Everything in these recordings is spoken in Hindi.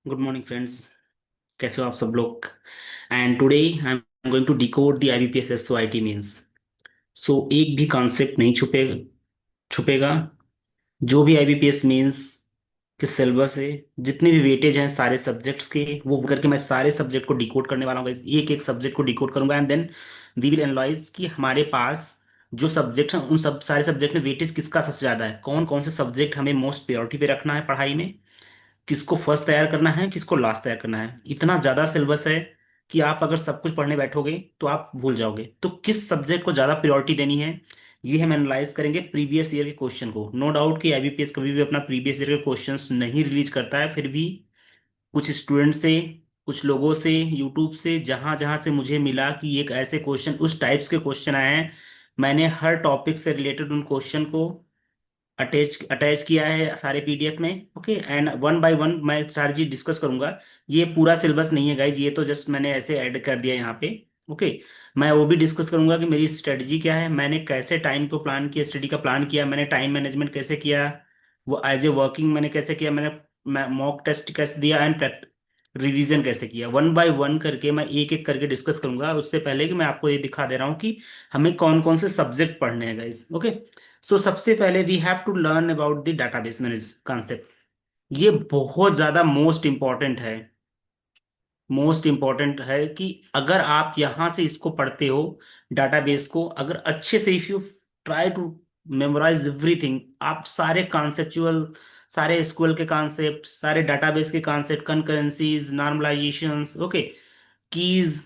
Good morning friends. कैसे हो आप सब लोग? And today I am going to decode the IBPS SO IT means. So एक भी कॉन्सेप्ट नहीं छुपेगा। जो भी आईबीपीएस मींस के सिलेबस है, जितने भी वेटेज हैं सारे सब्जेक्ट्स के, वो करके मैं सारे सब्जेक्ट को डिकोड करने वाला हूँ guys। एक एक सब्जेक्ट को डिकोड करूंगा and then we will analyse कि हमारे पास जो सब्जेक्ट हैं उन सब सारे सब्जेक्ट में वेटेज किसका सबसे ज्यादा है, कौन कौन से सब्जेक्ट हमें मोस्ट प्रायोरिटी पे रखना है पढ़ाई में, किसको फर्स्ट तैयार करना है, किसको लास्ट तैयार करना है। इतना ज्यादा सिलेबस है कि आप अगर सब कुछ पढ़ने बैठोगे तो आप भूल जाओगे। तो किस सब्जेक्ट को ज्यादा प्रायोरिटी देनी है, ये हम एनालाइज करेंगे प्रीवियस ईयर के क्वेश्चन को। नो डाउट कि आईबीपीएस कभी भी अपना प्रीवियस ईयर के क्वेश्चंस नहीं रिलीज करता है, फिर भी कुछ स्टूडेंट से, कुछ लोगों से, यूट्यूब से, जहां जहां से मुझे मिला कि एक ऐसे क्वेश्चन, उस टाइप्स के क्वेश्चन आए हैं, मैंने हर टॉपिक से रिलेटेड उन क्वेश्चन को अटैच अटैच किया है सारे पीडीएफ में। Okay, and one by one मैं सारी चीज डिस्कस करूंगा। ये पूरा सिलेबस नहीं है गाइज, ये तो जस्ट मैंने ऐसे ऐड कर दिया यहाँ पे। ओके, मैं वो भी डिस्कस करूंगा कि मेरी स्ट्रेटजी क्या है, मैंने कैसे टाइम को प्लान किया, स्टडी का प्लान किया, मैंने टाइम मैनेजमेंट कैसे किया, वो एज ए वर्किंग मैंने कैसे किया, मैंने मॉक टेस्ट कैसे दिया एंड रिवीजन कैसे किया। वन बाय वन करके मैं एक एक करके डिस्कस करूंगा। उससे पहले कि मैं आपको ये दिखा दे रहा हूँ कि हमें कौन कौन से सब्जेक्ट पढ़ने हैं गाइज। ओके, सो सबसे पहले we have to learn about the database manage concept. ये बहुत ज्यादा मोस्ट इंपॉर्टेंट है कि अगर आप यहां से इसको पढ़ते हो, डाटाबेस को अगर अच्छे से, if you try to memorise everything, आप सारे कॉन्सेप्चुअल, सारे एसक्यूएल के कॉन्सेप्ट, सारे डाटाबेस के कॉन्सेप्ट, कंकरेंसीज, नॉर्मलाइजेशंस, ओके, कीज,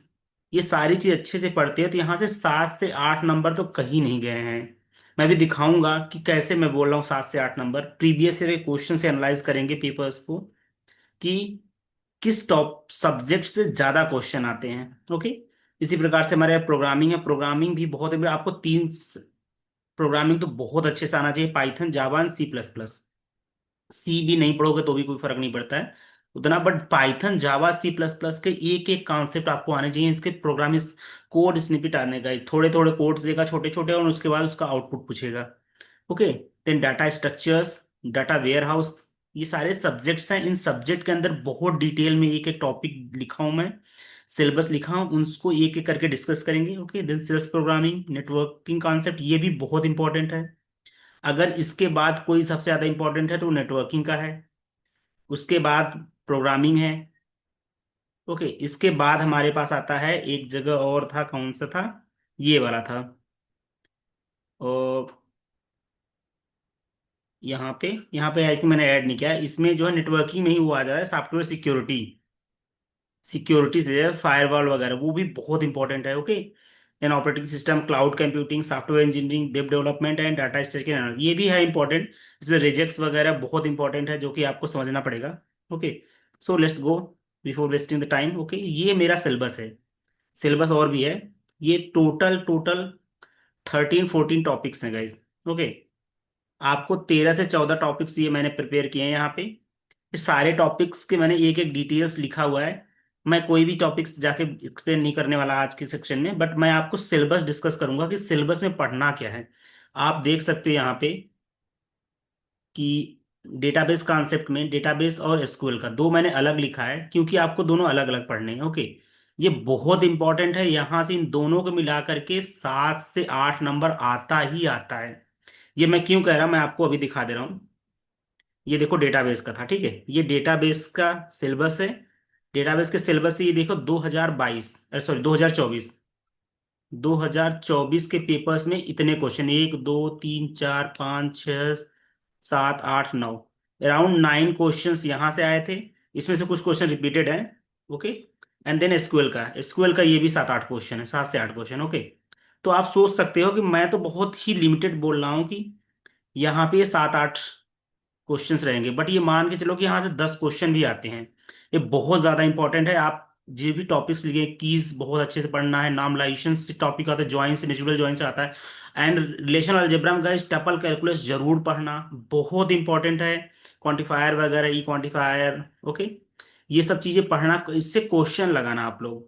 ये सारी चीज अच्छे से पढ़ते हो तो यहाँ से 7 से 8 नंबर तो कहीं नहीं गए हैं। मैं भी दिखाऊंगा कि कैसे मैं बोल रहा हूँ 7 से 8 नंबर। प्रीवियस ईयर के क्वेश्चन से एनालाइज करेंगे पेपर्स को कि किस टॉप सब्जेक्ट से ज्यादा क्वेश्चन आते हैं। ओके, इसी प्रकार से हमारे प्रोग्रामिंग है, प्रोग्रामिंग भी बहुत है। आपको तीन प्रोग्रामिंग तो बहुत अच्छे से आना चाहिए, Python, Java and C plus plus. C भी नहीं पढ़ोगे तो भी कोई फर्क नहीं पड़ता है उतना, but Python, Java, C plus plus के एक एक कॉन्सेप्ट आपको आने चाहिए। इसके प्रोग्राम, इस कोड स्निपेट आने का, थोड़े थोड़े कोड्स देगा छोटे छोटे, और उसके बाद उसका आउटपुट पूछेगा। Okay, then data structures, data warehouse, ये सारे सब्जेक्ट्स हैं। इन सब्जेक्ट के अंदर बहुत डिटेल में एक एक टॉपिक लिखा हूं मैं, सिलेबस लिखा हूं, उनको एक एक करके डिस्कस करेंगे। Okay, then cells programming, networking concept, ये भी बहुत इंपॉर्टेंट है। अगर इसके बाद कोई सबसे ज्यादा इंपॉर्टेंट है तो नेटवर्किंग का है, उसके बाद प्रोग्रामिंग है। ओके, इसके बाद हमारे पास आता है एक जगह और था, कौन सा था, ये वाला था। और यहाँ पे आई थिंक मैंने ऐड नहीं किया है। इसमें जो है नेटवर्किंग में ही वो आ जा रहा है, सॉफ्टवेयर सिक्योरिटी, सिक्योरिटी से फायरवॉल वगैरह, वो भी बहुत इंपॉर्टेंट है। Okay, an operating system, cloud computing, software engineering, web development and data storage, ये भी है इंपॉर्टेंट। इसमें रिजेक्ट्स वगैरह बहुत इंपॉर्टेंट है जो कि आपको समझना पड़ेगा। Okay, so let's go before wasting the time. Okay, ये मेरा सिलेबस है, सिलेबस और भी है। ये टोटल टोटल 13-14 टॉपिक्स हैं गाइज। ओके, आपको 13 से 14 टॉपिक्स ये मैंने प्रिपेयर किए हैं यहाँ पे। ये सारे टॉपिक्स के मैंने एक एक डिटेल्स लिखा हुआ है। मैं कोई भी टॉपिक्स जाके एक्सप्लेन नहीं करने वाला आज के सेक्शन में, बट मैं आपको सिलेबस डिस्कस करूंगा कि सिलेबस में पढ़ना क्या है। आप देख सकते हैं यहाँ पे कि डेटाबेस कॉन्सेप्ट में डेटाबेस और एसक्यूएल का दो मैंने अलग लिखा है, क्योंकि आपको दोनों अलग अलग पढ़ने हैं। ओके, ये बहुत इंपॉर्टेंट है, यहां से इन दोनों को मिला करके 7 से 8 नंबर आता ही आता है। ये मैं क्यों कह रहा हूं, मैं आपको अभी दिखा दे रहा हूं। ये देखो डेटाबेस का था, ठीक है, ये डेटाबेस का सिलेबस है। डेटाबेस के सिलेबस से ये देखो 2022, सॉरी 2024, 2024 के पेपर्स में इतने क्वेश्चन, 1 2 3 4 5 6 7 8 9, अराउंड 9 क्वेश्चंस यहाँ से आए थे। इसमें से कुछ क्वेश्चन रिपीटेड हैं। ओके, एंड देन एसक्यूएल का ये भी 7-8 क्वेश्चन है, 7 से 8 क्वेश्चन। ओके, तो आप सोच सकते हो कि मैं तो बहुत ही लिमिटेड बोल रहा हूँ कि यहाँ पे ये 7-8 क्वेश्चंस रहेंगे, बट ये मान के चलो कि यहाँ से 10 क्वेश्चन भी आते हैं। ये बहुत ज्यादा इंपॉर्टेंट है। आप जो भी टॉपिक्स लिखे, कीज बहुत अच्छे से पढ़ना है, नॉर्मलाइजेशन से टॉपिक आता है, ज्वाइन से, नेचुरल ज्वाइन से आता है, एंड रिलेशनल अलजेब्रा में गाइस टपल कैलकुलस जरूर पढ़ना, बहुत इंपॉर्टेंट है। क्वांटिफायर वगैरह, ई क्वांटिफायर, ओके, ये सब चीजें पढ़ना, इससे क्वेश्चन लगाना आप लोग,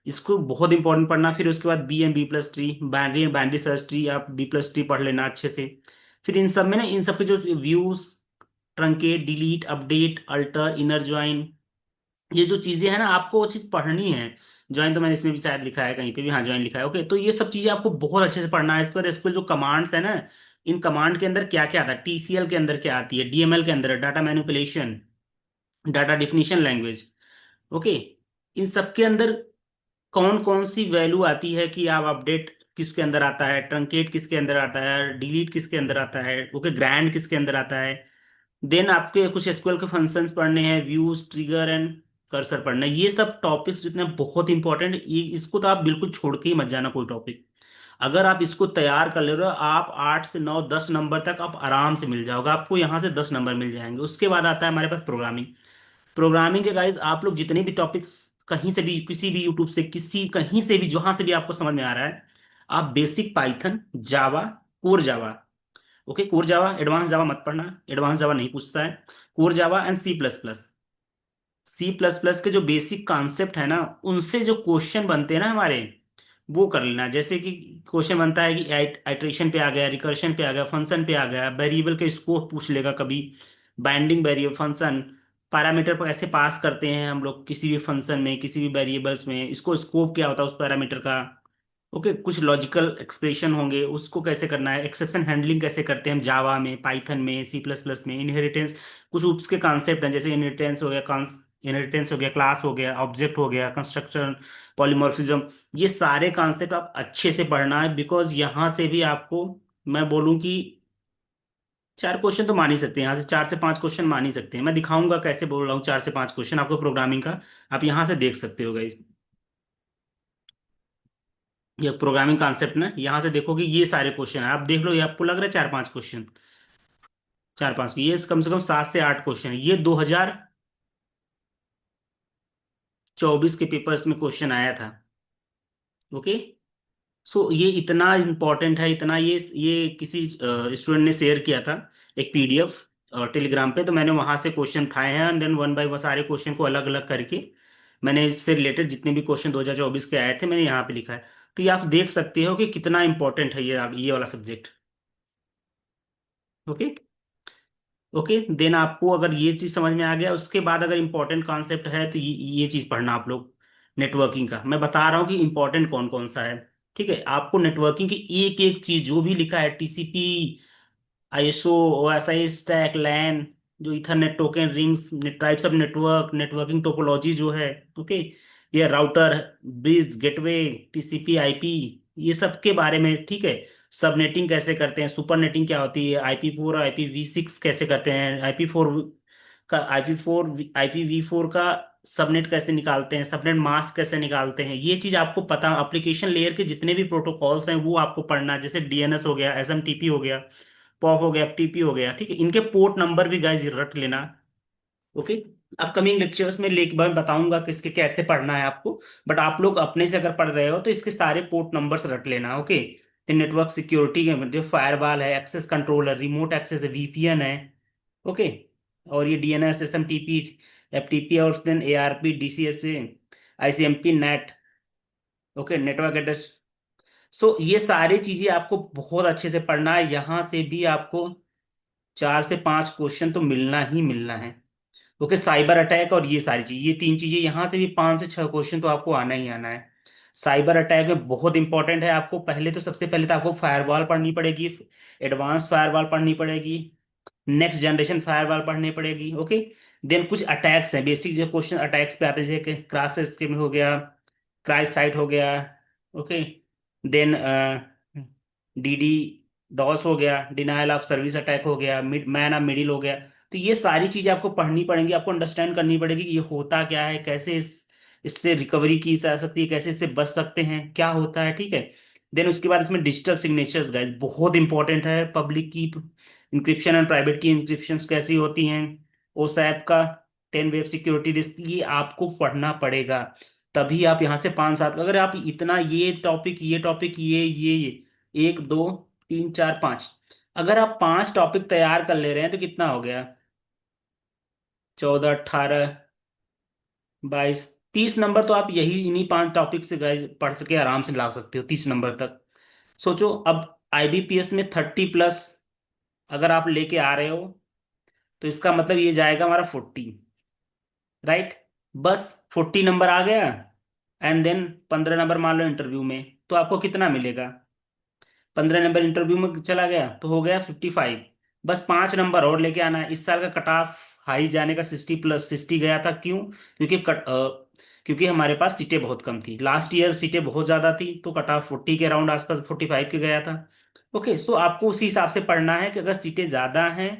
इसको बहुत इंपॉर्टेंट पढ़ना। फिर उसके बाद B M B plus tree, binary binary search tree, आप बी प्लस ट्री पढ़ लेना अच्छे से। फिर इन सब में ना, इन सब के जो views, truncate, delete, update, alter, inner join, ये जो चीजें हैं ना, आपको वो चीज पढ़नी है। ज्वाइन तो मैंने इसमें भी शायद लिखा है, कहीं पे भी, हाँ ज्वाइन लिखा है। ओके, तो ये सब चीजें आपको बहुत अच्छे से पढ़ना है। इसके बाद एसक्यूएल जो कमांड्स है ना, इन कमांड के अंदर क्या क्या आता है, टीसीएल के अंदर क्या आती है, डीएमएल के अंदर data manipulation, data definition language. Okay, इन सब के अंदर कौन कौन सी वैल्यू आती है, कि आप अपडेट किसके अंदर आता है, ट्रंकेट किसके अंदर आता है, डिलीट किसके अंदर आता है, ओके, ग्रैंड किसके अंदर आता है। देन आपके कुछ एसक्यूएल के फंक्शंस पढ़ने हैं, व्यूज, ट्रिगर एंड कर्सर पढ़ना है। ये सब टॉपिक्स जितने बहुत इंपॉर्टेंट, ये इसको तो आप बिल्कुल छोड़ के ही मत जाना कोई टॉपिक। अगर आप इसको तैयार कर ले रहे हो, आप 8 से 9 10 नंबर तक आप आराम से मिल जाओगे, आपको यहाँ से 10 नंबर मिल जाएंगे। उसके बाद आता है हमारे पास प्रोग्रामिंग। प्रोग्रामिंग के गाइज आप लोग जितने भी टॉपिक्स कहीं से भी, किसी भी यूट्यूब से, किसी कहीं से भी, जहां से भी आपको समझ में आ रहा है, आप basic Python, Java, core Java, okay, core Java, advance Java मत पढ़ना, एडवांस जावा नहीं पूछता है। Core Java and C plus plus, C plus plus के जो बेसिक कॉन्सेप्ट है ना, उनसे जो क्वेश्चन बनते हैं ना हमारे, वो कर लेना। जैसे कि क्वेश्चन बनता है कि आइट्रेशन पे आ गया, रिकर्शन पे आ गया, फंक्शन पे आ गया, वेरिएबल के स्कोप पूछ लेगा कभी, बाइंडिंग वेरिएबल फंक्शन, पैरामीटर पर कैसे पास करते हैं हम लोग किसी भी फंक्शन में, किसी भी वेरिएबल्स में, इसको स्कोप क्या होता है उस पैरामीटर का। ओके, कुछ लॉजिकल एक्सप्रेशन होंगे, उसको कैसे करना है, एक्सेप्शन हैंडलिंग कैसे करते हैं हम जावा में, पाइथन में, सी प्लस प्लस में, इनहेरिटेंस, कुछ उप्स के कॉन्सेप्ट हैं, जैसे इनहेरिटेंस हो गया, इनहेरिटेंस हो गया, क्लास हो गया, ऑब्जेक्ट हो गया, कंस्ट्रक्शन, पॉलीमॉर्फिज्म। ये सारे कॉन्सेप्ट आप अच्छे से पढ़ना है, बिकॉज यहाँ से भी आपको, मैं बोलूँ कि 4 क्वेश्चन तो मान ही सकते हैं, यहाँ से 4 से 5 क्वेश्चन मान ही सकते हैं। मैं दिखाऊंगा कैसे बोल रहा हूँ 4 से 5 क्वेश्चन आपको प्रोग्रामिंग का, आप यहाँ से देख सकते हो गाइस। ये प्रोग्रामिंग कॉन्सेप्ट ना, यहाँ से देखोगे ये सारे क्वेश्चन है, आप देख लो, ये आपको लग रहा है 4 5 क्वेश्चन, 4 5, ये कम से कम 7 से 8 क्वेश्चन है, ये 2024 के पेपर्स में क्वेश्चन आया था। ओके, सो ये इतना इंपॉर्टेंट है, इतना, ये किसी स्टूडेंट ने शेयर किया था एक पीडीएफ टेलीग्राम पे, तो मैंने वहां से क्वेश्चन उठाए हैं, and then one by one सारे क्वेश्चन को अलग अलग करके मैंने इससे रिलेटेड जितने भी क्वेश्चन 2024 के आए थे मैंने यहाँ पे लिखा है। तो ये आप देख सकते हो कि कितना इंपॉर्टेंट है ये वाला सब्जेक्ट। ओके, ओके, देन आपको अगर ये चीज समझ में आ गया, उसके बाद अगर इंपॉर्टेंट कॉन्सेप्ट है तो ये चीज पढ़ना आप लोग। नेटवर्किंग का मैं बता रहा हूँ कि इंपॉर्टेंट कौन कौन सा है। ठीक है, आपको नेटवर्किंग की एक एक चीज जो भी लिखा है, टीसीपी, आईएसओ, ओएसआई, स्टैक, लैन, जो Ethernet, token, rings, types of network, networking topology जो है, ओके, ये router, bridge, gateway, TCP, IP, ये सब के बारे में। ठीक है, सबनेटिंग कैसे करते हैं, सुपर नेटिंग क्या होती है, आईपी 4 और IPv6 कैसे करते हैं, आईपी वी4 का सबनेट कैसे निकालते हैं, सबनेट मास्क कैसे निकालते हैं, ये चीज आपको पता। एप्लीकेशन लेयर के जितने भी प्रोटोकॉल्स हैं वो आपको पढ़ना है, जैसे डीएनएस हो गया, एसएमटीपी हो गया, पॉप हो गया, एफटीपी हो गया। ठीक है, इनके पोर्ट नंबर भी गाइस रट लेना। ओके, अपकमिंग लेक्चर्स में लेके मैं बताऊंगा कि इसके कैसे पढ़ना है आपको, बट आप लोग अपने से अगर पढ़ रहे हो तो इसके सारे पोर्ट नंबर्स रट लेना। ओके, तो नेटवर्क सिक्योरिटी के जो फायरवॉल है, एक्सेस कंट्रोलर, रिमोट एक्सेस है, वीपीएन है। ओके, और ये डीएनएस, एसएमटीपी, एफटीपी, और then ARP, DCS, ICMP, NAT. Okay, network address. So ये सारी चीजें आपको बहुत अच्छे से पढ़ना है, यहाँ से भी आपको 4 से 5 क्वेश्चन तो मिलना ही मिलना है। ओके, साइबर अटैक और ये सारी चीज, ये 3 चीजें, यहाँ से भी 5 से 6 क्वेश्चन तो आपको आना ही आना है। साइबर अटैक में बहुत इंपॉर्टेंट है, आपको पहले तो, सबसे पहले तो आपको फायरवॉल पढ़नी पड़ेगी, एडवांस फायरवॉल पढ़नी पड़ेगी, नेक्स्ट जनरेशन फायरवॉल पढ़नी पड़ेगी। ओके, देन कुछ अटैक्स हैं, बेसिक जो क्वेश्चन अटैक्स पे आते हैं, जैसे कि क्रॉस स्किम हो गया, क्राइस साइट हो गया। ओके, देन डीडी डॉस हो गया, डिनायल ऑफ सर्विस अटैक हो गया, मैन ऑफ मिडिल हो गया। तो ये सारी चीजें आपको पढ़नी पड़ेंगी, आपको अंडरस्टैंड करनी पड़ेगी कि ये होता क्या है, कैसे इससे रिकवरी की जा सकती है, कैसे इससे बच सकते हैं, क्या होता है। ठीक है, देन उसके बाद इसमें डिजिटल सिग्नेचर्स गाइस बहुत इंपॉर्टेंट है, पब्लिक की इंक्रिप्शन एंड प्राइवेट की इंक्रिप्शन कैसी होती हैं, ओसैप का 10 वेब सिक्योरिटी रिस्क, ये आपको पढ़ना पड़ेगा। तभी आप यहाँ से 5 7, अगर आप इतना ये टॉपिक ये 1 2 3 4 5, अगर आप 5 टॉपिक तैयार कर ले रहे हैं तो कितना हो गया, 14 18 22 30 नंबर तो आप यही इन्हीं 5 टॉपिक से गाइस पढ़ सके आराम से ला सकते हो 30 नंबर तक। सोचो, अब आईबीपीएस में 30 प्लस अगर आप लेके आ रहे हो, तो इसका मतलब ये जाएगा हमारा 40, राइट। बस 40 नंबर आ गया, एंड देन 15 नंबर मान लो इंटरव्यू में, तो आपको कितना मिलेगा? 15 नंबर इंटरव्यू में चला गया तो हो गया 55। बस 5 नंबर और लेके आना है। इस साल का कट ऑफ हाई जाने का 60+60 गया था, क्यों? क्योंकि हमारे पास सीटें बहुत कम थी, लास्ट ईयर सीटें बहुत ज्यादा थी, तो कट ऑफ 40 के अराउंड आसपास 45 के गया था। ओके, सो आपको उसी हिसाब से पढ़ना है कि अगर सीटें ज्यादा हैं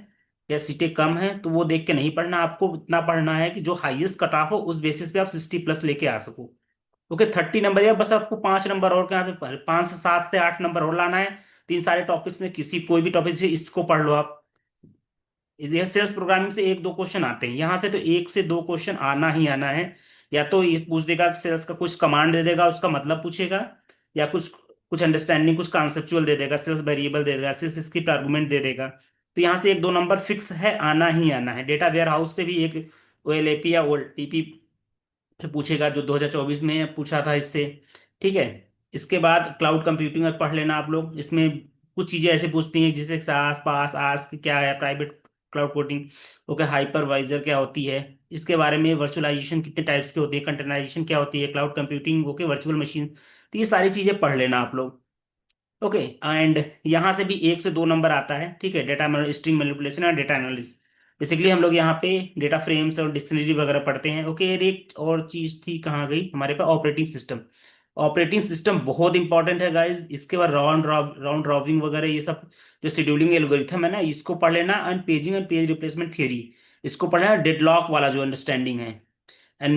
या सीटें कम हैं, तो वो देख के नहीं पढ़ना, आपको इतना पढ़ना है कि जो हाईएस्ट कट ऑफ हो उस बेसिस पे आप 60+ लेके आ सको। ओके, 30 नंबर, या बस आपको 5 नंबर और कहाँ से 5 से 7 से 8 नंबर और लाना है। तीन सारे टॉपिक्स में किसी कोई भी टॉपिक से इसको पढ़ लो आप। ये सेल्स प्रोग्रामिंग से एक दो क्वेश्चन आते हैं यहाँ से, तो एक से दो क्वेश्चन आना ही आना है। या तो ये पूछ देगा सेल्स का कुछ कमांड दे देगा, उसका मतलब पूछेगा, या कुछ कुछ अंडरस्टैंडिंग, कुछ कॉन्सेप्चुअल दे देगा, सेल्स वेरिएबल दे देगा, सेल्स स्क्रिप्ट आर्गुमेंट दे देगा। तो यहाँ से एक दो नंबर फिक्स है, आना ही आना है। डेटा वेयर हाउस से भी एक ओएलएपी या ओटीपी से पूछेगा, जो 2024 में पूछा था इससे। ठीक है। इसके बाद क्लाउड कंप्यूटिंग में पढ़ लेना आप लोग। इसमें कुछ चीजें ऐसे पूछती हैं जैसे सास पास आस्क क्या है, private cloud coding, okay, hypervisor क्या होती है, इसके बारे में, वर्चुअलाइजेशन कितने टाइप्स की होती है, कंटेनराइजेशन क्या होती है, cloud computing, okay, virtual machine. तो ये सारी चीजें पढ़ लेना आप लोग। ओके, एंड यहाँ से भी 1 से 2 नंबर आता है। ठीक है, डेटा स्ट्रिंग मैनिपुलेशन और डेटा एनालिसिस। बेसिकली हम लोग यहाँ पे डेटा फ्रेम्स और डिक्शनरी वगैरह पढ़ते हैं। ओके, एक और चीज थी, कहाँ गई हमारे पास, ऑपरेटिंग सिस्टम। ऑपरेटिंग सिस्टम बहुत इंपॉर्टेंट है गाइज। इसके बाद राउंड रॉबिंग वगैरह ये सब, जो शेड्यूलिंग एल्गोरिथम है ना, इसको पढ़ लेना। And paging and page replacement theory, इसको पढ़ना। डेडलॉक वाला जो अंडरस्टैंडिंग है, एंड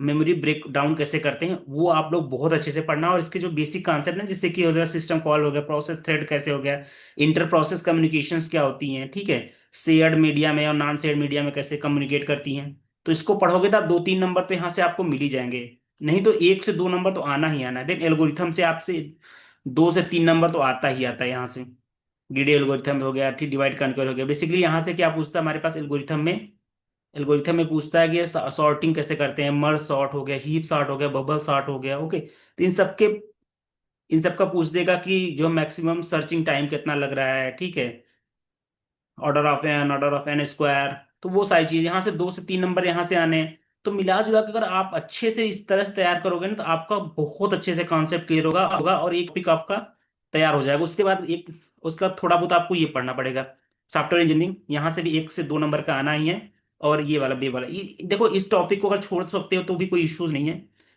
मेमोरी ब्रेक डाउन कैसे करते हैं, वो आप लोग बहुत अच्छे से पढ़ना। और इसके जो बेसिक कॉन्सेप्ट है, जैसे कि हो गया सिस्टम कॉल, हो गया प्रोसेस थ्रेड कैसे हो गया, इंटर प्रोसेस कम्युनिकेशंस क्या होती हैं, ठीक है, शेयर्ड मीडिया में और नॉन शेयर्ड मीडिया में कैसे कम्युनिकेट करती हैं। तो इसको पढ़ोगे तो 2-3 नंबर तो यहाँ से आपको मिल ही जाएंगे। नहीं तो 1 से 2 नंबर तो आना ही आना है। देन एल्गोरिथम से आपसे 2 से 3 नंबर तो आता ही आता है यहाँ से। ग्रीडी एल्गोरिथम हो गया, ठीक, डिवाइड कॉन्कर हो गया। बेसिकली यहाँ से क्या पूछता है हमारे पास एल्गोरिथम में पूछता है कि सॉर्टिंग कैसे करते हैं, मर्ज सॉर्ट हो गया, हीप सॉर्ट हो गया, बबल सॉर्ट हो गया। ओके, तो इन सब का पूछ देगा कि जो मैक्सिमम सर्चिंग टाइम कितना लग रहा है, ठीक है, ऑर्डर ऑफ एन स्क्वायर। तो वो सारी चीज यहाँ से 2 से 3 नंबर यहाँ से आने हैं। तो मिला जुला के अगर आप अच्छे से इस तरह से तैयार करोगे ना, तो आपका बहुत अच्छे से कॉन्सेप्ट क्लियर होगा और एक पिक आपका तैयार हो जाएगा। उसके बाद थोड़ा बहुत आपको ये पढ़ना पड़ेगा, सॉफ्टवेयर इंजीनियरिंग। यहाँ से भी 1 से 2 नंबर का आना ही है। और ये वाला बे वाला देखो, इस टॉपिक को अगर छोड़ सकते हो तो भी कोई इश्यूज नहीं है।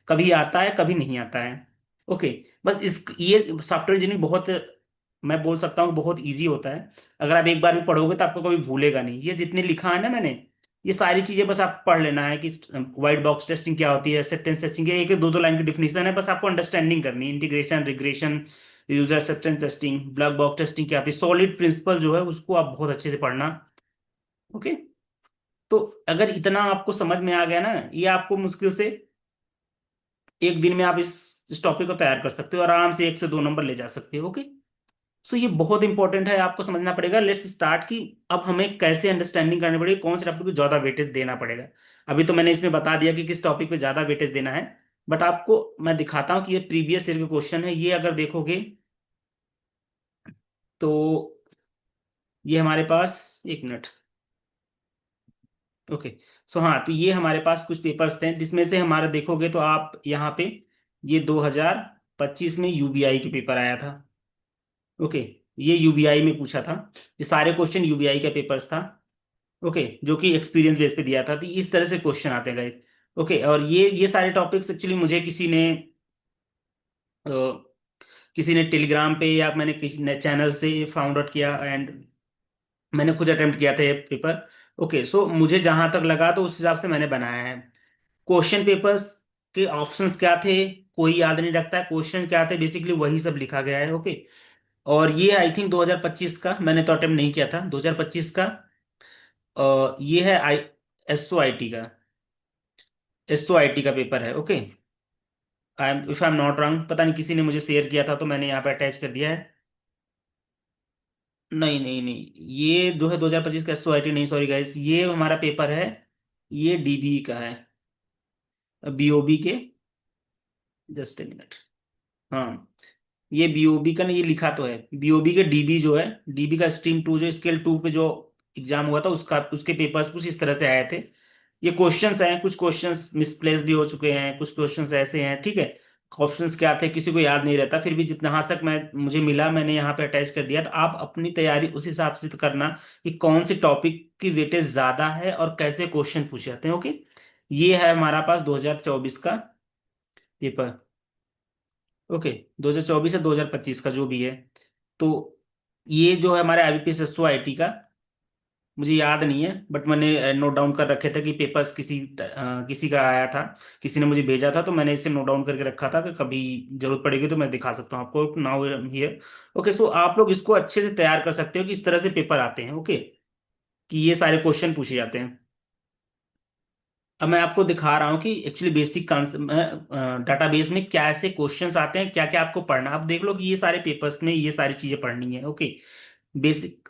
कभी आता है, कभी नहीं आता है। ओके, बस इस ये सॉफ्टवेयर इंजीनियरिंग बहुत, मैं बोल सकता हूँ बहुत इजी होता है। अगर आप एक बार भी पढ़ोगे तो आपको कभी भूलेगा नहीं। ये जितने लिखा है ना मैंने, ये सारी चीजें बस आप पढ़ लेना है कि व्हाइट बॉक्स टेस्टिंग क्या होती है, एक्सेप्टेंस टेस्टिंग क्या है, एक दो दो लाइन की डिफिनेशन है, बस आपको अंडरस्टैंडिंग करनी है। Integration, regression, user acceptance testing, black box testing क्या होती है, सॉलिड प्रिंसिपल जो है उसको आप बहुत अच्छे से पढ़ना। ओके, तो अगर इतना आपको समझ में आ गया ना, ये आपको मुश्किल से एक दिन में आप इस टॉपिक को तैयार कर सकते हो, आराम से 1 से 2 नंबर ले जा सकते हो। ओके, सो ये बहुत इंपॉर्टेंट है, आपको समझना पड़ेगा। लेट्स स्टार्ट की अब हमें कैसे अंडरस्टैंडिंग करनी पड़ेगी, कौन से टॉपिक को ज्यादा वेटेज देना पड़ेगा। अभी तो मैंने इसमें बता दिया कि किस टॉपिक पे ज्यादा वेटेज देना है, बट आपको मैं दिखाता हूँ कि ये प्रीवियस ईयर के क्वेश्चन है। ये अगर देखोगे तो ये हमारे पास, 1 मिनट। ओके, सो हाँ, तो ये हमारे पास कुछ पेपर्स थे जिसमें से हमारे देखोगे तो आप यहाँ पे, ये 2025 में यूबीआई के पेपर आया था। ओके, ये यूबीआई में पूछा था। ये सारे क्वेश्चन यूबीआई का पेपर्स था। ओके, जो कि एक्सपीरियंस बेस पे दिया था। तो इस तरह से क्वेश्चन आते हैं गाइस। ओके, और ये सारे टॉपिक्स एक्चुअली मुझे अ, किसी ने टेलीग्राम पे या मैंने किसी ने चैनल से फाउंड आउट किया, एंड मैंने खुद अटेम्प्ट किया था ये पेपर। ओके, सो मुझे जहां तक लगा तो उस हिसाब से मैंने बनाया है। क्वेश्चन पेपर्स के ऑप्शंस क्या थे, कोई याद नहीं रखता है, क्वेश्चन क्या थे बेसिकली वही सब लिखा गया है। ओके, और ये आई थिंक 2025 का, मैंने तो अटेम्प्ट नहीं किया था 2025 का। ये है एसओ आई टी का, एसओ आई टी का पेपर है। Okay, if I am not wrong, पता नहीं किसी ने मुझे शेयर किया था तो मैंने यहाँ पे अटैच कर दिया है। नहीं नहीं नहीं, ये जो है 2025 का एसओ आई टी नहीं, सॉरी गाइस, ये हमारा पेपर है, ये डीबी का है, बीओबी के। Just a minute. हाँ, ये बीओबी का नहीं, ये लिखा तो है बीओबी के, डीबी जो है, डीबी का स्ट्रीम 2 जो स्केल 2 पे जो एग्जाम हुआ था उसका, उसके पेपर्स कुछ इस तरह से आए थे। ये क्वेश्चंस हैं, कुछ क्वेश्चंस मिसप्लेस भी हो चुके हैं, कुछ क्वेश्चंस ऐसे हैं, ठीक है। ऑप्शंस क्या थे किसी को याद नहीं रहता, फिर भी जितना आज तक मैं मुझे मिला मैंने यहाँ पे अटैच कर दिया। तो आप अपनी तैयारी उस हिसाब से करना कि कौन से टॉपिक की वेटेज ज्यादा है और कैसे क्वेश्चन पूछे जाते हैं। ओके, ये है हमारा पास 2024 का पेपर। ओके, 2024 या 2025 का जो भी है। तो ये जो है हमारे आईबीपीएस एसओ आईटी का, मुझे याद नहीं है बट मैंने नोट डाउन कर रखे थे कि पेपर्स किसी का आया था, किसी ने मुझे भेजा था, तो मैंने इसे नोट डाउन करके रखा था कि कभी जरूरत पड़ेगी तो मैं दिखा सकता हूँ आपको। Now here. ओके, सो आप लोग इसको अच्छे से तैयार कर सकते हो कि इस तरह से पेपर आते हैं। ओके, कि ये सारे क्वेश्चन पूछे जाते हैं। अब मैं आपको दिखा रहा हूँ कि एक्चुअली बेसिक डाटाबेस में क्या ऐसे क्वेश्चंस आते हैं, क्या क्या आपको पढ़ना है। आप देख लो कि ये सारे पेपर्स में ये सारी चीजें पढ़नी है। ओके, बेसिक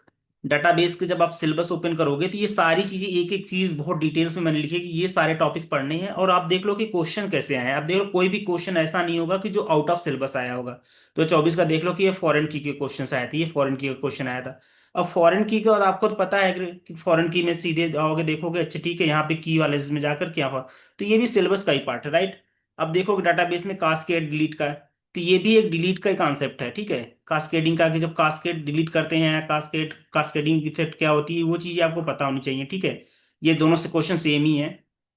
डाटाबेस के जब आप सिलेबस ओपन करोगे तो ये सारी चीजें एक एक चीज बहुत डिटेल्स में मैंने लिखी है कि ये सारे टॉपिक पढ़ने हैं। और आप देख लो कि क्वेश्चन कैसे आए हैं। आप देख लो कोई भी क्वेश्चन ऐसा नहीं होगा कि जो आउट ऑफ सिलेबस आया होगा। तो 24 का देख लो कि ये फॉरेन की के क्वेश्चन आए थे, ये फॉरेन की का क्वेश्चन आया था। अब फॉरेन की का, और आपको तो पता है कि फॉरेन की में सीधे जाओगे देखोगे, अच्छा ठीक है यहाँ पे की वाले में जाकर क्या हुआ, तो ये भी सिलेबस का ही पार्ट है, राइट। अब देखोगे डाटाबेस में कास्केड डिलीट का है, तो ये भी एक डिलीट का ही कॉन्सेप्ट है, ठीक है। कास्केडिंग का, कि जब कास्केड डिलीट करते हैं, कास्केडिंग इफेक्ट क्या होती है, वो चीजें आपको पता होनी चाहिए, ठीक है। ये दोनों से क्वेश्चन सेम ही है।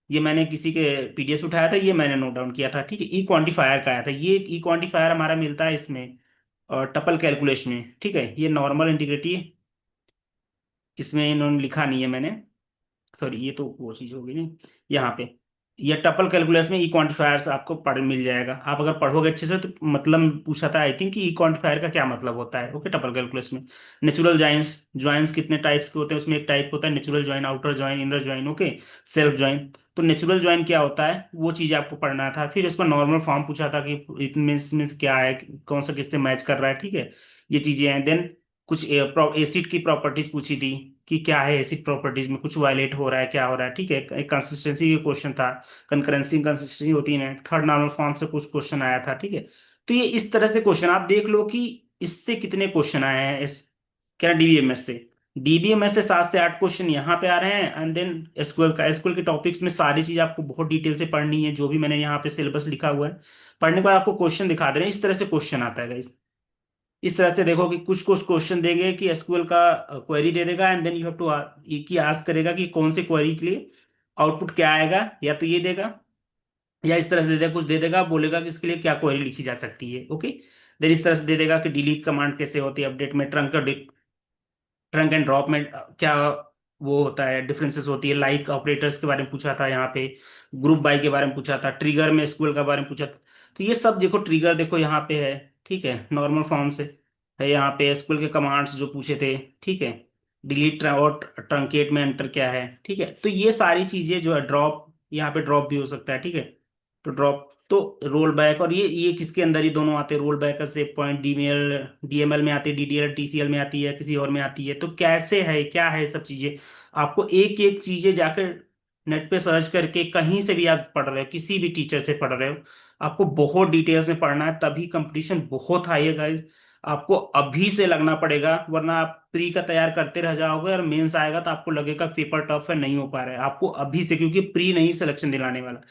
ये मैंने किसी के पीडीएफ उठाया था, ये मैंने नोट डाउन किया था, ठीक है। ई क्वांटिफायर का आया था, ये ई क्वांटिफायर हमारा मिलता है इसमें और टपल कैलकुलेशन में, ठीक है। ये नॉर्मल इंटीग्रिटी, इसमें इन्होंने लिखा नहीं है मैंने, सॉरी ये तो वो चीज होगी नहीं यहाँ पे। ये टपल कैलकुलस में ई क्वांटिफायर्स आपको पढ़ मिल जाएगा। आप अगर पढ़ोगे अच्छे से तो मतलब पूछा था आई थिंक कि ई क्वांटिफायर का क्या मतलब होता है। ओके, टपल कैलकुलस में नेचुरल जॉइंस, जॉइंस कितने टाइप्स के होते हैं, उसमें एक टाइप होता है natural join, outer join, inner join, okay, self join. तो नेचुरल जॉइन क्या होता है वो चीज आपको पढ़ना था। फिर इसका नॉर्मल फॉर्म पूछा था कि इसमें क्या है, कौन सा किससे मैच कर रहा है, ठीक है। ये चीजें हैं। देन कुछ एसिड की प्रॉपर्टीज पूछी थी कि क्या है एसिड प्रॉपर्टीज में, कुछ वायलेट हो रहा है, क्या हो रहा है, ठीक है। एक कंसिस्टेंसी का क्वेश्चन था, कंकरेंसी कंसिस्टेंसी होती है ना, थर्ड नॉर्मल फॉर्म से कुछ क्वेश्चन आया था, ठीक है। तो ये इस तरह से क्वेश्चन आप देख लो कि इससे कितने क्वेश्चन आए हैं इस क्या डीबीएमएस से। डीबीएमएस से 7 से 8 क्वेश्चन यहाँ पे आ रहे हैं। एंड देन एसक्यूएल का, एसक्यूएल के टॉपिक्स में सारी चीज आपको बहुत डिटेल से पढ़नी है, जो भी मैंने यहाँ पे सिलेबस लिखा हुआ है। पढ़ने के बाद आपको क्वेश्चन दिखा दे रहे हैं, इस तरह से क्वेश्चन आता है guys। इस तरह से देखो कि कुछ कुछ क्वेश्चन देंगे कि एसक्यूएल का क्वेरी दे देगा, and then you have to एक ही आस्क करेगा कि कौन से क्वेरी के लिए आउटपुट क्या आएगा, या तो ये देगा या इस तरह से दे देगा, कुछ दे देगा, बोलेगा कि इसके लिए क्या क्वेरी लिखी जा सकती है। ओके, देन इस तरह से दे देगा कि डिलीट कमांड कैसे होती है, अपडेट में ट्रंक एंड ड्रॉप में क्या वो होता है, डिफरेंसेस होती है। लाइक ऑपरेटर्स के बारे में पूछा था यहाँ पे, ग्रुप बाय के बारे में पूछा था, ट्रिगर में एसक्यूएल के बारे में पूछा था। तो ये सब देखो, ट्रिगर देखो यहाँ पे है, ठीक है, नॉर्मल फॉर्म से है। यहाँ पे एसक्यूएल के कमांड्स जो पूछे थे, ठीक है। डिलीट और ट्रंकेट में एंटर क्या है, ठीक है। तो ये सारी चीजें जो है, ड्रॉप, यहाँ पे ड्रॉप भी हो सकता है, ठीक है। तो ड्रॉप, तो रोल बैक, और ये किसके अंदर ये दोनों आते हैं, रोल बैक का सेव पॉइंट, डीएमएल में आती है, डीडीएल टीसीएल में आती है, किसी और में आती है। तो कैसे है, क्या है, सब चीजें आपको एक एक चीजें जाकर नेट पे सर्च करके कहीं से भी आप पढ़ रहे हो, किसी भी टीचर से पढ़ रहे हो, आपको बहुत डिटेल्स में पढ़ना है, तभी कंपटीशन बहुत हाई है गाइस। आपको अभी से लगना पड़ेगा, वरना आप प्री का तैयार करते रह जाओगे और मेंस आएगा तो आपको लगेगा पेपर टफ है, नहीं हो पा रहा है। आपको अभी से, क्योंकि प्री नहीं सिलेक्शन दिलाने वाला,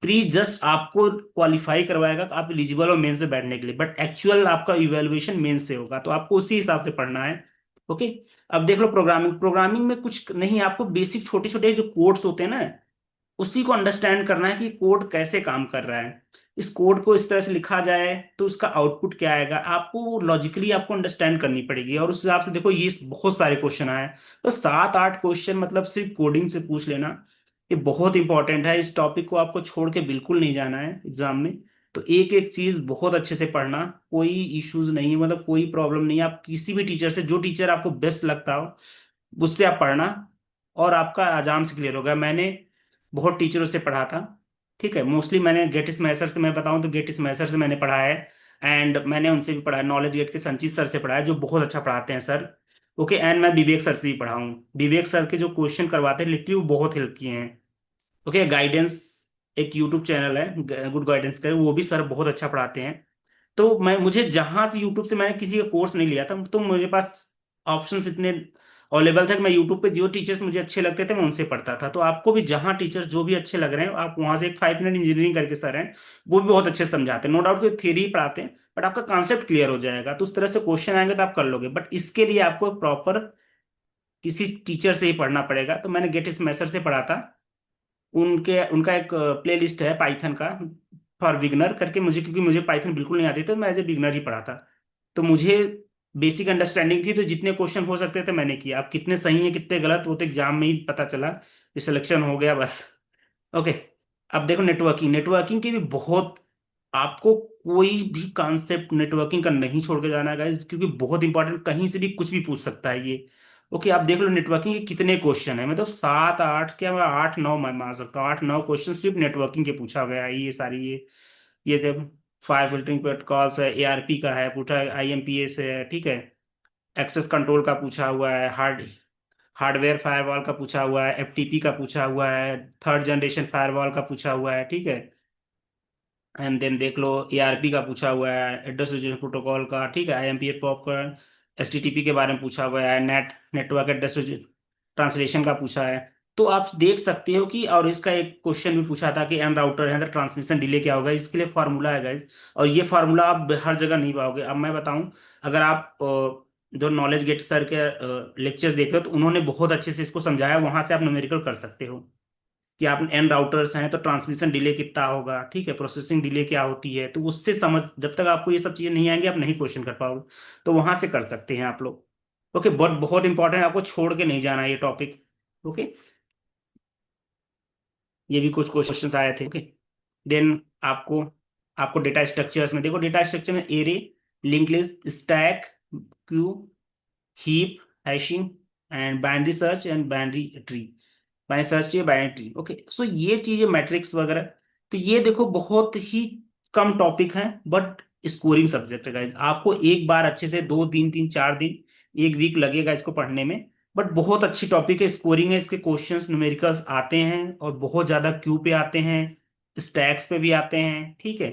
प्री जस्ट आपको क्वालिफाई करवाएगा कि आप एलिजिबल हो मेंस से बैठने के लिए, बट एक्चुअल आपका इवेलुएशन मेंस से होगा, तो आपको उसी हिसाब से पढ़ना है। ओके, अब देख लो प्रोग्रामिंग, प्रोग्रामिंग में कुछ नहीं, आपको बेसिक छोटे छोटे जो कोड्स होते हैं ना, उसी को अंडरस्टैंड करना है कि कोड कैसे काम कर रहा है। इस कोड को इस तरह से लिखा जाए तो उसका आउटपुट क्या आएगा, आपको लॉजिकली आपको अंडरस्टैंड करनी पड़ेगी। और उस हिसाब से देखो ये बहुत सारे क्वेश्चन आए हैं। तो 7 8 क्वेश्चन मतलब सिर्फ कोडिंग से पूछ लेना, ये बहुत इंपॉर्टेंट है। इस टॉपिक को आपको छोड़ के बिल्कुल नहीं जाना है एग्जाम में। तो एक एक चीज बहुत अच्छे से पढ़ना, कोई इश्यूज नहीं है, मतलब कोई प्रॉब्लम नहीं है। आप किसी भी टीचर से, जो टीचर आपको बेस्ट लगता हो उससे आप पढ़ना, और आपका आराम से क्लियर होगा। मैंने बहुत टीचरों से पढ़ा था, ठीक है। मोस्टली मैंने गेट स्मैशर से, मैं बताऊं तो गेट स्मैशर से मैंने पढ़ा है। एंड मैंने उनसे भी पढ़ा है, नॉलेज गेट के संचित सर से पढ़ा है, जो बहुत अच्छा पढ़ाते हैं सर। ओके, एंड मैं विवेक सर से भी पढ़ा हूँ। विवेक सर के जो क्वेश्चन करवाते हैं लिटरली वो बहुत हेल्प किए हैं। ओके, गाइडेंस एक यूट्यूब चैनल है गुड गाइडेंस का, वो भी सर बहुत अच्छा पढ़ाते हैं। तो मैं, मुझे जहां से यूट्यूब से मैंने किसी का कोर्स नहीं लिया था, तो मेरे पास ऑप्शंस इतने अवेलेबल था कि मैं यूट्यूब पे जो टीचर्स मुझे अच्छे लगते थे मैं उनसे पढ़ता था। तो आपको भी जहाँ टीचर्स जो भी अच्छे लग रहे हैं आप वहां से, एक 5 मिनट इंजीनियरिंग करके सर हैं, वो भी बहुत अच्छे से समझाते हैं। नो डाउट कि थ्योरी ही पढ़ाते हैं, बट आपका कॉन्सेप्ट क्लियर हो जाएगा, तो उस तरह से क्वेश्चन आएंगे तो आप कर लोगे। बट इसके लिए आपको प्रॉपर किसी टीचर से ही पढ़ना पड़ेगा। तो मैंने गेट स्मैशर से पढ़ा था। उनके उनका एक प्ले लिस्ट है पाइथन का, फॉर बिगनर करके। मुझे, क्योंकि मुझे पाइथन बिल्कुल नहीं आती, तो मैं एज ए बिगनर ही पढ़ा था। तो मुझे बेसिक अंडरस्टैंडिंग थी, तो जितने क्वेश्चन हो सकते थे मैंने किया। अब कितने सही हैं कितने गलत, वो तो एग्जाम में ही पता चला, कि सिलेक्शन हो गया बस। ओके। अब देखो नेटवर्किंग, नेटवर्किंग की भी बहुत, आपको कोई भी कॉन्सेप्ट नेटवर्किंग का नहीं छोड़ के जाना है गाइस, क्योंकि बहुत इंपॉर्टेंट, कहीं से भी कुछ भी पूछ सकता है ये। ओके, आप देख लो नेटवर्किंग के कितने क्वेश्चन है, मतलब 7 8, क्या मैं 8 9 मैं मान सकता हूँ, 8 9 क्वेश्चन सिर्फ नेटवर्किंग के पूछा गया है। ये सारी ये जब फायर फिल्टरिंग प्रोटोकॉल्स है, एआरपी का है पूछा, आईएमपीएस है, ठीक है, एक्सेस कंट्रोल का पूछा हुआ है, हार्डवेयर फायरवॉल का पूछा हुआ है, एफटीपी का पूछा हुआ है, थर्ड जनरेशन फायरवॉल का पूछा हुआ है, ठीक है। एंड देन देख लो एआरपी का पूछा हुआ है, एड्रेस रिजल्यूशन प्रोटोकॉल का, ठीक है, आईएमपी पॉप का, एचटीटीपी के बारे में पूछा हुआ है, नेटवर्क एड्रेस ट्रांसलेशन का पूछा है। तो आप देख सकते हो कि, और इसका एक क्वेश्चन भी पूछा था कि एन राउटर है तो ट्रांसमिशन डिले क्या होगा, इसके लिए फार्मूला है गाइस। और ये फार्मूला आप हर जगह नहीं पाओगे। अब मैं बताऊं, अगर आप जो नॉलेज गेट सर के लेक्चर्स देखे हो, तो उन्होंने बहुत अच्छे से इसको समझाया, वहां से आप न्यूमेरिकल कर सकते हो कि आप एन राउटर्स हैं तो ट्रांसमिशन डिले कितना होगा, ठीक है, प्रोसेसिंग डिले क्या होती है। तो उससे समझ, जब तक आपको ये सब चीजें नहीं आएंगी आप नहीं क्वेश्चन कर पाओगे। तो वहां से कर सकते हैं आप लोग। ओके, बहुत बहुत इंपॉर्टेंट, आपको छोड़ के नहीं जाना ये टॉपिक। ओके, ये भी कुछ क्वेश्चंस आए थे। ओके, देन आपको आपको डेटा स्ट्रक्चर्स में देखो, डेटा स्ट्रक्चर में array, link list, stack, queue, heap, hashing, and binary search and binary tree. Binary search tree, binary tree. Okay, so ये चीजें मैट्रिक्स वगैरह, तो ये देखो बहुत ही कम टॉपिक है, बट स्कोरिंग सब्जेक्ट है गाइज। आपको एक बार अच्छे से 2 3 3 4 दिन, एक वीक लगेगा इसको पढ़ने में, बट बहुत अच्छी टॉपिक है, स्कोरिंग है, इसके क्वेश्चंस न्यूमेरिकल्स आते हैं, और बहुत ज्यादा क्यू पे आते हैं, स्टैक्स पे भी आते हैं, ठीक है,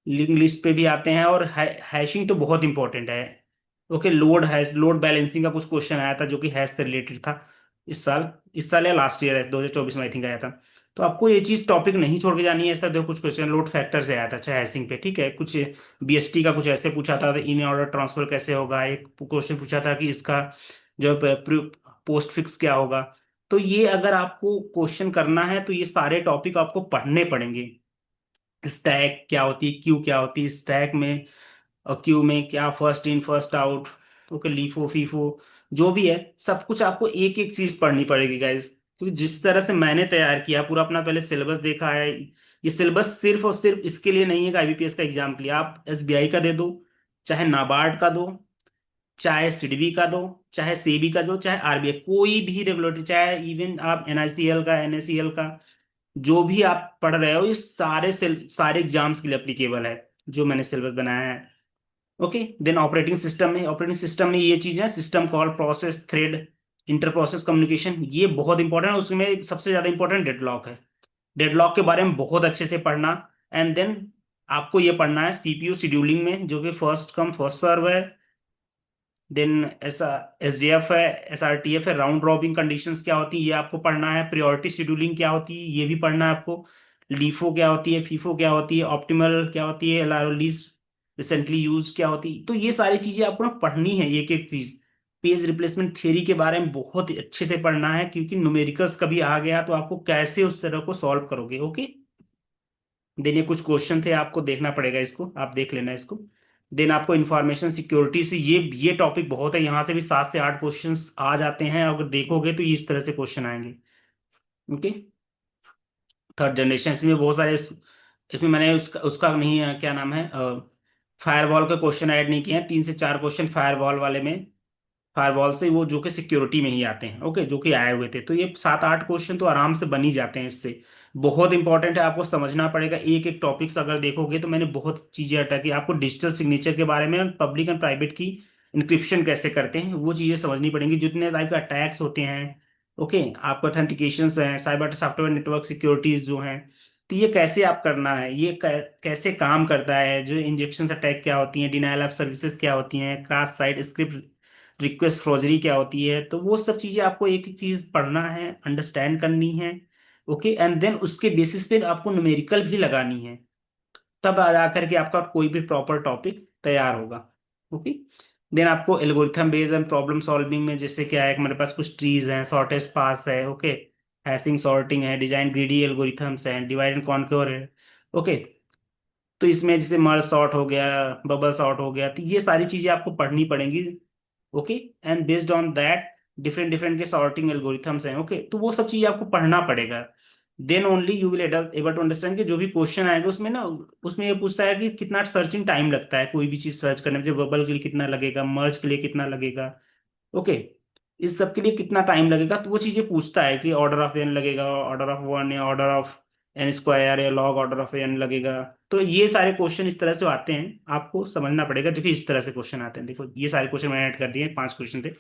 लिंक लिस्ट पे भी आते हैं, और हैशिंग तो बहुत इंपॉर्टेंट है। Okay, load hash, load balancing का कुछ क्वेश्चन आया था जो कि हैश से रिलेटेड था इस साल या लास्ट ईयर है, 2024 में आई थिंक आया था। तो आपको ये चीज टॉपिक नहीं छोड़ के जानी है। ऐसा देखो कुछ क्वेश्चन लोड फैक्टर से आया था, अच्छा हैशिंग पे, ठीक है, कुछ बीएसटी का कुछ ऐसे पूछा था, इन ऑर्डर ट्रांसफर कैसे होगा, एक क्वेश्चन पूछा था कि इसका जो पोस्ट फिक्स क्या होगा। तो ये अगर आपको क्वेश्चन करना है तो ये सारे टॉपिक आपको पढ़ने पड़ेंगे। स्टैक क्या होती है, क्यू क्या होती है स्टैक में, और क्यू में क्या, first in first out, okay, LIFO FIFO, जो भी है सब कुछ आपको एक एक चीज पढ़नी पड़ेगी गाइज। क्योंकि जिस तरह से मैंने तैयार किया, पूरा अपना पहले सिलेबस देखा है, ये सिलेबस सिर्फ और सिर्फ इसके लिए नहीं है कि आईबीपीएस का एग्जाम के लिए। आप एसबीआई का दे दो, चाहे नाबार्ड का दो, चाहे सिडबी का दो, चाहे सेबी का दो, चाहे आरबीआई, कोई भी रेगुलेटरी, चाहे इवन आप एनआईसीएल का, एनएसईएल का, जो भी आप पढ़ रहे हो, ये सारे एग्जाम्स के लिए एप्लीकेबल है, जो मैंने सिलेबस बनाया है। ओके, देन ऑपरेटिंग सिस्टम में ये चीजें, system call, process, thread, inter process communication, ये बहुत इंपॉर्टेंट है। उसमें सबसे ज्यादा इंपॉर्टेंट डेडलॉक है। डेडलॉक के बारे में बहुत अच्छे से पढ़ना। एंड देन आपको ये पढ़ना है सीपीयू शेड्यूलिंग में, जो कि फर्स्ट कम फर्स्ट सर्व है। देन ऐसा एसजेएफ है, एसआरटीएफ है, राउंड रॉबिन कंडीशंस क्या होती है ये आपको पढ़ना है। प्रायोरिटी शेड्यूलिंग क्या होती है ये भी पढ़ना है आपको। लीफो क्या होती है, फीफो क्या होती है, ऑप्टिमल क्या होती है, लीस्ट रिसेंटली यूज क्या होती है। तो ये सारी चीजें आपको ना पढ़नी है, एक एक चीज। पेज रिप्लेसमेंट थ्योरी के बारे में बहुत अच्छे से पढ़ना है, क्योंकि न्यूमेरिकल्स कभी आ गया तो आपको कैसे उस तरह को सॉल्व करोगे। ओके, देन ये कुछ क्वेश्चन थे, आपको देखना पड़ेगा, इसको आप देख लेना इसको। देन आपको इंफॉर्मेशन सिक्योरिटी से, ये टॉपिक बहुत है, यहाँ से भी 7 से 8 क्वेश्चंस आ जाते हैं, अगर देखोगे तो ये इस तरह से क्वेश्चन आएंगे। ओके, थर्ड जनरेशन, इसमें बहुत सारे, इसमें मैंने उसका उसका नहीं क्या नाम है, फायरवॉल के क्वेश्चन ऐड नहीं किए हैं, 3 से 4 क्वेश्चन फायरवॉल वाले में, फायरवॉल से, वो जो कि सिक्योरिटी में ही आते हैं, ओके, जो कि आए हुए थे। तो ये 7 8 क्वेश्चन तो आराम से बन ही जाते हैं इससे। बहुत इंपॉर्टेंट है, आपको समझना पड़ेगा एक एक टॉपिक्स। अगर देखोगे तो मैंने बहुत चीजें अटकी, आपको डिजिटल सिग्नेचर के बारे में, पब्लिक एंड प्राइवेट की इंक्रिप्शन कैसे करते हैं वो चीजें समझनी पड़ेंगी, जितने टाइप के अटैक्स होते हैं। ओके, आपको ऑथेंटिकेशन है, साइबर सॉफ्टवेयर नेटवर्क सिक्योरिटीज जो हैं, तो ये कैसे आप करना है, ये कैसे काम करता है, जो इंजेक्शन अटैक क्या होती हैं, डिनायल ऑफ सर्विसेज क्या होती हैं, cross site script request forgery क्या होती है, तो वो सब चीजें आपको एक एक चीज पढ़ना है, अंडरस्टैंड करनी है। ओके, एंड देन उसके बेसिस पे आपको न्यूमेरिकल भी लगानी है, तब आ करके आपका कोई भी प्रॉपर टॉपिक तैयार होगा। ओके, देन आपको algorithm based and problem solving में जैसे क्या है, हमारे पास कुछ ट्रीज हैं, शॉर्टेस्ट पास है, ओके, हैशिंग सॉर्टिंग है, डिजाइन ग्रीडी एल्गोरिथम्स हैं, डिवाइड एंड कॉन्क्योर है। ओके, तो इसमें जैसे मर्ज सॉर्ट हो गया, बबल सॉर्ट हो गया, तो ये सारी चीजें आपको पढ़नी पड़ेंगी। Okay, and based on that different different के सॉर्टिंग एल्गोरिथम्स हैं। ओके, तो वो सब चीजें आपको पढ़ना पड़ेगा। Then only you will able to understand कि जो भी क्वेश्चन आएगा उसमें ना, उसमें ये पूछता है कि कितना सर्चिंग टाइम लगता है कोई भी चीज सर्च करने में, जैसे बबल के लिए कितना लगेगा, मर्ज के लिए कितना लगेगा। ओके, इस सब के लिए कितना टाइम लगेगा, तो वो चीजें पूछता है कि ऑर्डर ऑफ एन लगेगा, ऑर्डर ऑफ वन, या ऑर्डर ऑफ एन स्क्वायर, या लॉग ऑर्डर ऑफ एन लगेगा। तो ये सारे क्वेश्चन इस तरह से आते हैं, आपको समझना पड़ेगा। देखिए इस तरह से क्वेश्चन आते हैं, देखो ये सारे क्वेश्चन मैंने ऐड कर दिए, 5 क्वेश्चन थे,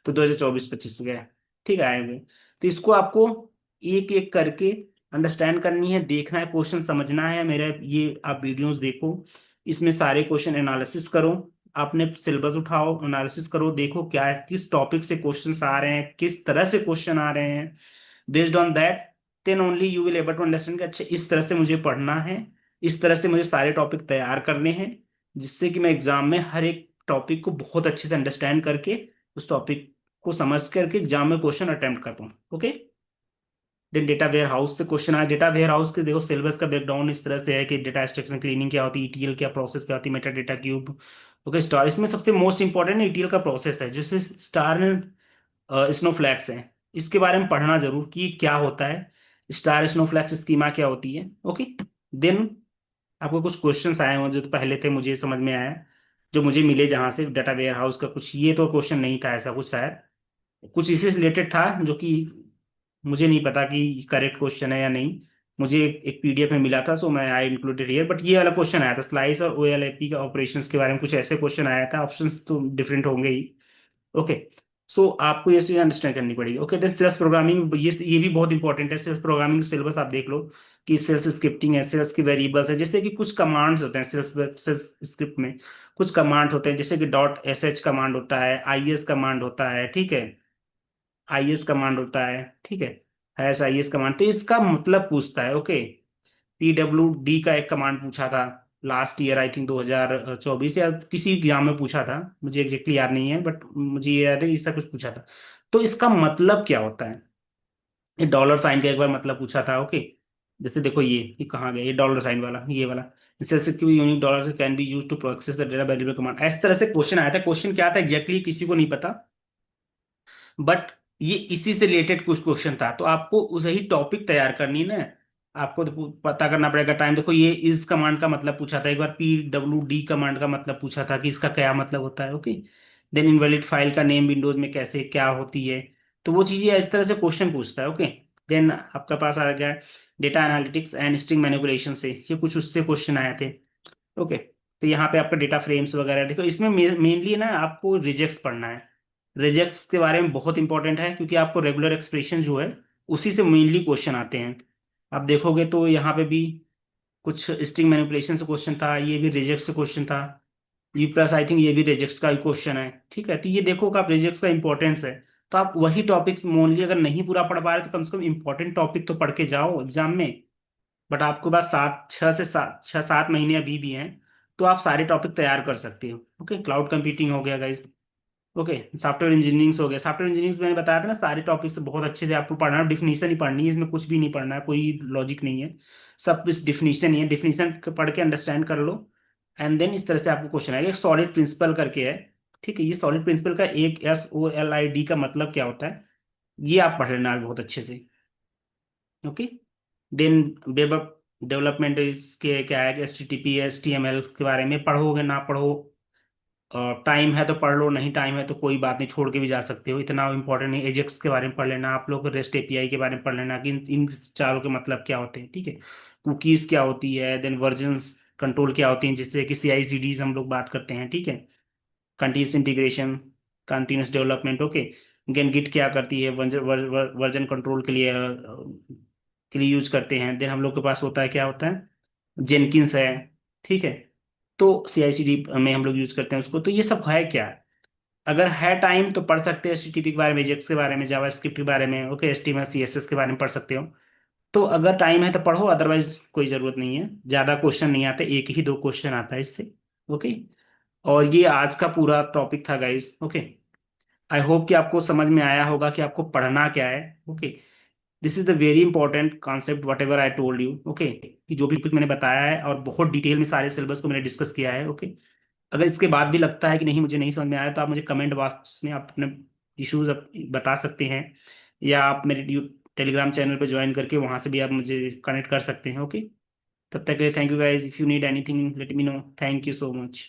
तो 2024-25 तो गया, ठीक है, आए हुए। तो इसको आपको एक एक करके अंडरस्टैंड करनी है, देखना है, क्वेश्चन समझना है। मेरे ये आप वीडियोस देखो, इसमें सारे क्वेश्चन एनालिसिस करो, आपने सिलेबस उठाओ, एनालिसिस करो, देखो क्या है, किस टॉपिक से क्वेश्चंस आ रहे हैं, किस तरह से क्वेश्चन आ रहे हैं। Based on that then only you will able to understand कि अच्छा इस तरह से मुझे पढ़ना है, इस तरह से मुझे सारे टॉपिक तैयार करने हैं, जिससे कि मैं एग्जाम में हर एक टॉपिक को बहुत अच्छे से अंडरस्टैंड करके, उस टॉपिक को समझ करके एग्जाम में क्वेश्चन अटेम्प्ट कर पाऊँ। Okay, then data warehouse से क्वेश्चन आया। डेटा वेयर हाउस के देखो सिलेबस का बैकग्राउंड इस तरह से है कि डेटा एक्सट्रैक्शन क्लीनिंग क्या होती है, ईटीएल क्या प्रोसेस क्या होती है, Meta data cube. Okay, star इसमें सबसे मोस्ट इंपॉर्टेंट ईटीएल का प्रोसेस है, जैसे स्टार स्नोफ्लैक्स है, इसके बारे में पढ़ना जरूर कि क्या होता है, स्टार स्नोफ्लैक्स स्कीमा क्या होती है। ओके, देन आपको कुछ क्वेश्चंस आए हों जो तो पहले थे, मुझे समझ में आया, जो मुझे मिले जहां से डाटा वेयर हाउस का कुछ, ये तो क्वेश्चन नहीं था ऐसा कुछ, शायद कुछ इसी से रिलेटेड था, जो कि मुझे नहीं पता कि करेक्ट क्वेश्चन है या नहीं। मुझे एक पीडीएफ में मिला था, सो मैं आई इंक्लूडेड हियर, बट ये वाला क्वेश्चन आया था, स्लाइस और ओएलएपी का ऑपरेशंस के बारे में कुछ ऐसे क्वेश्चन आया था, ऑप्शंस तो डिफरेंट होंगे ही। ओके, सो आपको ये चीज अंडरस्टैंड करनी पड़ेगी। ओके, देन सेल्स प्रोग्रामिंग, ये भी बहुत इंपॉर्टेंट है, सेल्स प्रोग्रामिंग सिलेबस आप देख लो, कि सेल्स स्क्रिप्टिंग है, सेल्स की वेरिएबल्स है, जैसे कि कुछ कमांड्स होते हैं सेल्स सेल्स स्क्रिप्ट में, कुछ कमांड होते हैं, जैसे कि डॉट एस एच कमांड होता है, आई एस कमांड होता है, ठीक है, आई एस कमांड होता है, ठीक है, हैश आई एस कमांड, तो इसका मतलब पूछता है। ओके, पीडब्ल्यू डी का एक कमांड पूछा था लास्ट ईयर, आई थिंक 2024 या किसी एग्जाम में पूछा था, मुझे एग्जैक्टली याद नहीं है, बट मुझे ये याद है इसका कुछ पूछा था। तो इसका मतलब क्या होता है, ये डॉलर साइन का एक बार मतलब पूछा था। ओके, जैसे देखो ये कहाँ गया, ये डॉलर साइन वाला, ये वाला, unique dollar can be use to process the data variable command, इस तरह से क्वेश्चन आया था। क्वेश्चन क्या था एग्जैक्टली किसी को नहीं पता, बट ये इसी से रिलेटेड कुछ क्वेश्चन था, तो आपको उसे ही टॉपिक तैयार करनी ना, आपको तो पता करना पड़ेगा टाइम। देखो ये इस कमांड का मतलब पूछा था एक बार, पी डब्ल्यू डी कमांड का मतलब पूछा था कि इसका क्या मतलब होता है। ओके, देन इनवैलिड फाइल का नेम विंडोज में कैसे क्या होती है, तो वो चीजें इस तरह से क्वेश्चन पूछता है। ओके, देन आपका पास आ गया data analytics and string manipulation से, ये कुछ उससे क्वेश्चन आए थे। ओके, तो यहाँ पे आपका डेटा फ्रेम्स वगैरह देखो, इसमें मेनली ना आपको रिजेक्ट्स पढ़ना है। रिजेक्ट्स के बारे में बहुत इंपॉर्टेंट है, क्योंकि आपको रेगुलर एक्सप्रेशन जो है उसी से मेनली क्वेश्चन आते हैं। आप देखोगे तो यहाँ पे भी कुछ स्ट्रिंग मैनिपुलेशन से क्वेश्चन था, ये भी रिजेक्ट से क्वेश्चन था, यू प्लस आई थिंक ये भी रिजेक्ट्स का ही क्वेश्चन है। ठीक है, तो ये देखो कि आप रिजेक्ट्स का इंपॉर्टेंस है, तो आप वही टॉपिक्स मोनली अगर नहीं पूरा पढ़ पा रहे तो कम से कम इंपॉर्टेंट टॉपिक तो पढ़ के जाओ एग्जाम में। बट आपके पास 6 से 7 महीने अभी भी हैं, तो आप सारे टॉपिक तैयार कर सकते हो। ओके, क्लाउड कंप्यूटिंग हो गया गाइस। ओके, सॉफ्टवेयर इंजीनियरिंग हो गया, सॉफ्टवेयर इंजीनियरिंग मैंने बताया था ना, सारे टॉपिक्स बहुत अच्छे से आपको पढ़ना है, डिफिनीशन ही पढ़नी है, इसमें कुछ भी नहीं पढ़ना है, कोई लॉजिक नहीं है, सब कुछ डिफिनीशन ही है, डिफिनीशन पढ़ के अंडरस्टैंड कर लो, एंड देन इस तरह से आपको क्वेश्चन आएगा। एक सॉलिड प्रिंसिपल करके है, ठीक है, ये सॉलिड प्रिंसिपल का एक SOLID का मतलब क्या होता है, ये आप पढ़ लेना बहुत अच्छे से। ओके, देन वेब डेवलपमेंट इसके क्या है, HTTP HTML के बारे में पढ़ोगे ना पढ़ो, टाइम है तो पढ़ लो, नहीं टाइम है तो कोई बात नहीं, छोड़ के भी जा सकते हो, इतना इंपॉर्टेंट नहीं। एजेक्स के बारे में पढ़ लेना आप लोग, रेस्ट एपीआई के बारे में पढ़ लेना कि इन चारों के मतलब क्या होते हैं, ठीक है, कुकीज क्या होती है, देन वर्जन्स कंट्रोल क्या होती हैं, जिससे कि CI/CDs हम लोग बात करते हैं, ठीक है, continuous integration, continuous development. Okay, again Git क्या करती है, वर्जन कंट्रोल के लिए यूज करते हैं। देन हम लोग के पास होता है, क्या होता है, जेनकिंस है, ठीक है, तो CI/CD में हम लोग यूज करते हैं उसको। तो ये सब है क्या, अगर है टाइम तो पढ़ सकते हैं HTTP के बारे में, एजेक्स के बारे में, जावास्क्रिप्ट के बारे में, ओके, HTML CSS के बारे में पढ़ सकते हो। तो अगर टाइम है तो पढ़ो, अदरवाइज कोई जरूरत नहीं है। ज्यादा क्वेश्चन नहीं आते, एक ही दो क्वेश्चन आता है इससे। ओके। और ये आज का पूरा टॉपिक था गाइस। ओके। आई होप कि आपको समझ में आया होगा कि आपको पढ़ना क्या है। Okay. This is the very important concept what ever I told you. Okay, कि जो भी कुछ मैंने बताया है और बहुत डिटेल में सारे सिलेबस को मैंने डिस्कस किया है। ओके। अगर इसके बाद भी लगता है कि नहीं मुझे नहीं समझ में आया, तो आप मुझे कमेंट बॉक्स में आप अपने इश्यूज बता सकते हैं, या आप मेरे टेलीग्राम चैनल पर ज्वाइन करके वहां से भी आप मुझे कनेक्ट कर सकते हैं। ओके। तब तक के लिए thank you guys. If you need anything let me know. Thank you so much.